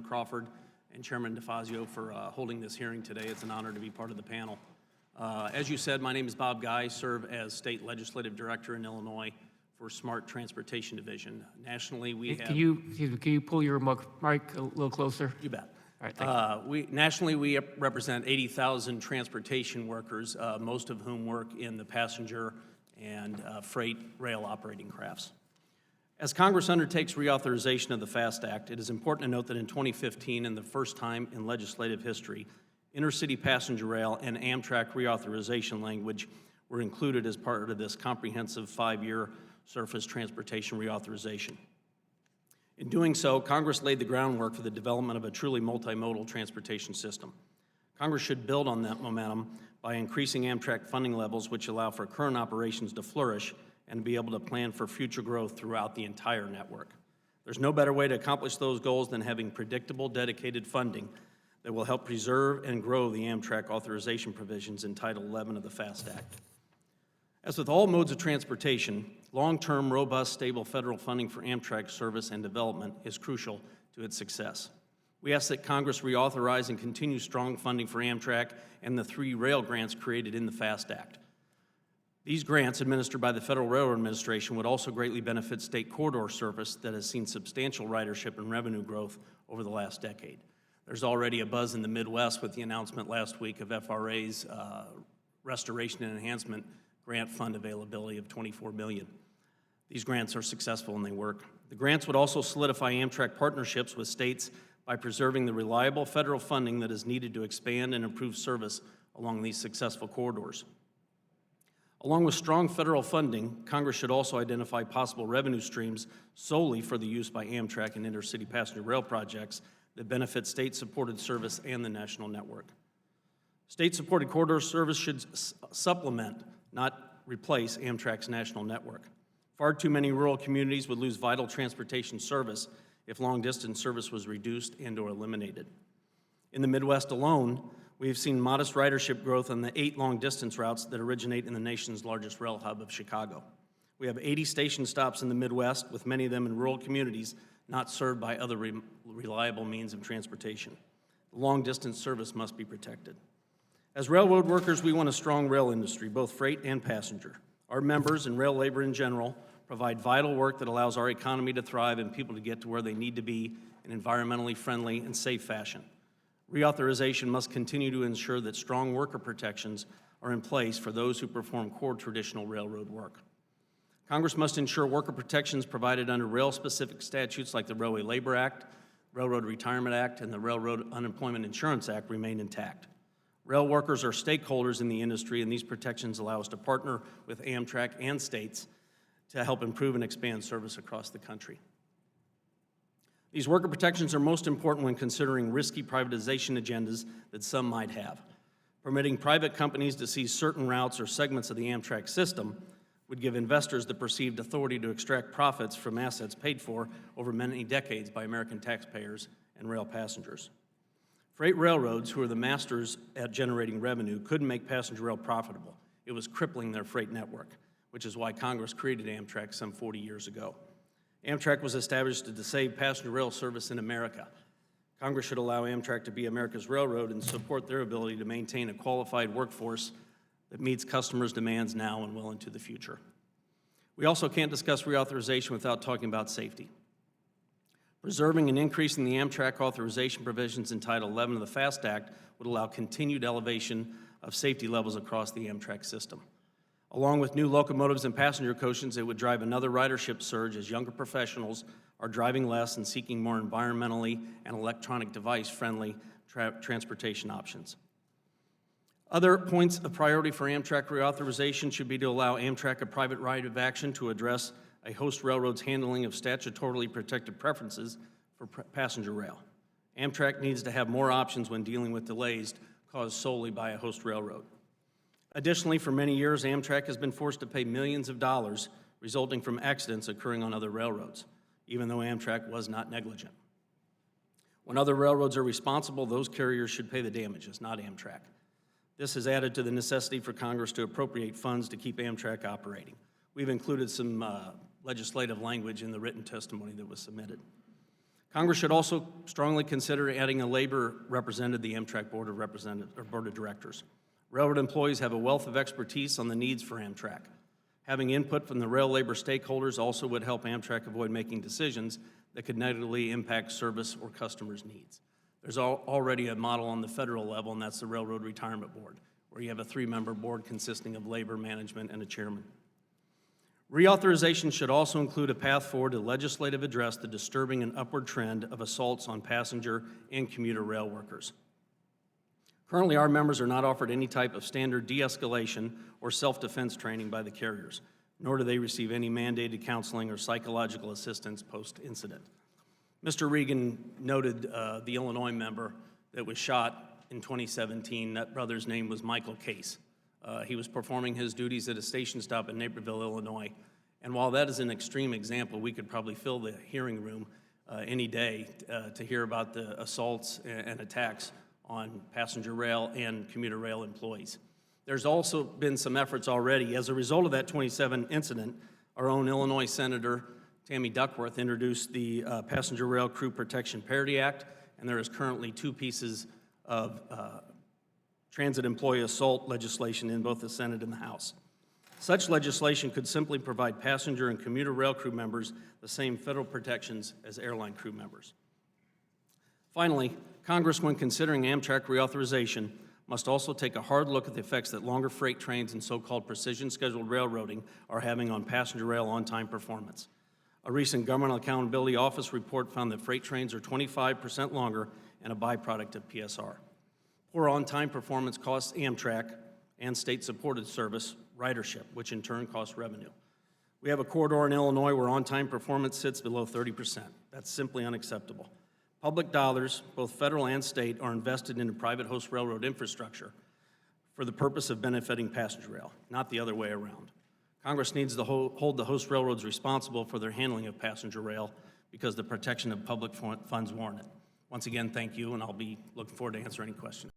Crawford and Chairman DeFazio for holding this hearing today. It's an honor to be part of the panel. As you said, my name is Bob Guy. I serve as State Legislative Director in Illinois for Smart Transportation Division. Nationally, we have... Can you pull your mic a little closer? You bet. All right, thank you. Nationally, we represent 80,000 transportation workers, most of whom work in the passenger and freight rail operating crafts. As Congress undertakes reauthorization of the FAST Act, it is important to note that in 2015, and the first time in legislative history, intercity passenger rail and Amtrak reauthorization language were included as part of this comprehensive 5-year surface transportation reauthorization. In doing so, Congress laid the groundwork for the development of a truly multimodal transportation system. Congress should build on that momentum by increasing Amtrak funding levels, which allow for current operations to flourish and be able to plan for future growth throughout the entire network. There's no better way to accomplish those goals than having predictable, dedicated funding that will help preserve and grow the Amtrak authorization provisions in Title 11 of the FAST Act. As with all modes of transportation, long-term, robust, stable federal funding for Amtrak service and development is crucial to its success. We ask that Congress reauthorize and continue strong funding for Amtrak and the 3 rail grants created in the FAST Act. These grants, administered by the Federal Railroad Administration, would also greatly benefit state corridor service that has seen substantial ridership and revenue growth over the last decade. There's already a buzz in the Midwest with the announcement last week of FRA's Restoration and Enhancement grant fund availability of $24 million. These grants are successful and they work. The grants would also solidify Amtrak partnerships with states by preserving the reliable federal funding that is needed to expand and improve service along these successful corridors. Along with strong federal funding, Congress should also identify possible revenue streams solely for the use by Amtrak and intercity passenger rail projects that benefit state-supported service and the national network. State-supported corridor service should supplement, not replace, Amtrak's national network. Far too many rural communities would lose vital transportation service if long-distance service was reduced and/or eliminated. In the Midwest alone, we have seen modest ridership growth on the 8 long-distance routes that originate in the nation's largest rail hub of Chicago. We have 80 station stops in the Midwest, with many of them in rural communities not served by other reliable means of transportation. Long-distance service must be protected. As railroad workers, we want a strong rail industry, both freight and passenger. Our members and rail labor in general provide vital work that allows our economy to thrive and people to get to where they need to be in environmentally friendly and safe fashion. Reauthorization must continue to ensure that strong worker protections are in place for those who perform core traditional railroad work. Congress must ensure worker protections provided under rail-specific statutes like the Railway Labor Act, Railroad Retirement Act, and the Railroad Unemployment Insurance Act remain intact. Rail workers are stakeholders in the industry, and these protections allow us to partner with Amtrak and states to help improve and expand service across the country. These worker protections are most important when considering risky privatization agendas that some might have. Permitting private companies to seize certain routes or segments of the Amtrak system would give investors the perceived authority to extract profits from assets paid for over many decades by American taxpayers and rail passengers. Freight railroads, who are the masters at generating revenue, couldn't make passenger rail profitable. It was crippling their freight network, which is why Congress created Amtrak some 40 years ago. Amtrak was established to save passenger rail service in America. Congress should allow Amtrak to be America's railroad and support their ability to maintain a qualified workforce that meets customers' demands now and well into the future. We also can't discuss reauthorization without talking about safety. Preserving and increasing the Amtrak authorization provisions in Title 11 of the FAST Act would allow continued elevation of safety levels across the Amtrak system. Along with new locomotives and passenger coaches, it would drive another ridership surge as younger professionals are driving less and seeking more environmentally and electronic device-friendly transportation options. Other points of priority for Amtrak reauthorization should be to allow Amtrak a private right of action to address a host railroad's handling of statutorily protected preferences for passenger rail. Amtrak needs to have more options when dealing with delays caused solely by a host railroad. Additionally, for many years, Amtrak has been forced to pay millions of dollars resulting from accidents occurring on other railroads, even though Amtrak was not negligent. When other railroads are responsible, those carriers should pay the damages, not Amtrak. This has added to the necessity for Congress to appropriate funds to keep Amtrak operating. We've included some legislative language in the written testimony that was submitted. Congress should also strongly consider adding a labor representative to the Amtrak Board of Representatives or Board of Directors. Railroad employees have a wealth of expertise on the needs for Amtrak. Having input from the rail labor stakeholders also would help Amtrak avoid making decisions that could negatively impact service or customers' needs. There's already a model on the federal level, and that's the Railroad Retirement Board, where you have a 3-member board consisting of labor, management, and a chairman. Reauthorization should also include a path forward to legislative address the disturbing and upward trend of assaults on passenger and commuter rail workers. Currently, our members are not offered any type of standard de-escalation or self-defense training by the carriers, nor do they receive any mandated counseling or psychological assistance post-incident. Mr. Regan noted the Illinois member that was shot in 2017. That brother's name was Michael Case. He was performing his duties at a station stop in Naperville, Illinois. And while that is an extreme example, we could probably fill the hearing room any day to hear about the assaults and attacks on passenger rail and commuter rail employees. There's also been some efforts already. As a result of that 27 incident, our own Illinois Senator Tammy Duckworth introduced the Passenger Rail Crew Protection Parity Act, and there is currently 2 pieces of transit employee assault legislation in both the Senate and the House. Such legislation could simply provide passenger and commuter rail crew members the same federal protections as airline crew members. Finally, Congress, when considering Amtrak reauthorization, must also take a hard look at the effects that longer freight trains and so-called precision-scheduled railroading are having on passenger rail on-time performance. A recent Government Accountability Office report found that freight trains are 25% longer and a byproduct of PSR. Poor on-time performance costs Amtrak and state-supported service ridership, which in turn costs revenue. We have a corridor in Illinois where on-time performance sits below 30%. That's simply unacceptable. Public dollars, both federal and state, are invested into private host railroad infrastructure for the purpose of benefiting passenger rail, not the other way around. Congress needs to hold the host railroads responsible for their handling of passenger rail because the protection of public funds warrant it. Once again, thank you, and I'll be looking forward to answering any questions.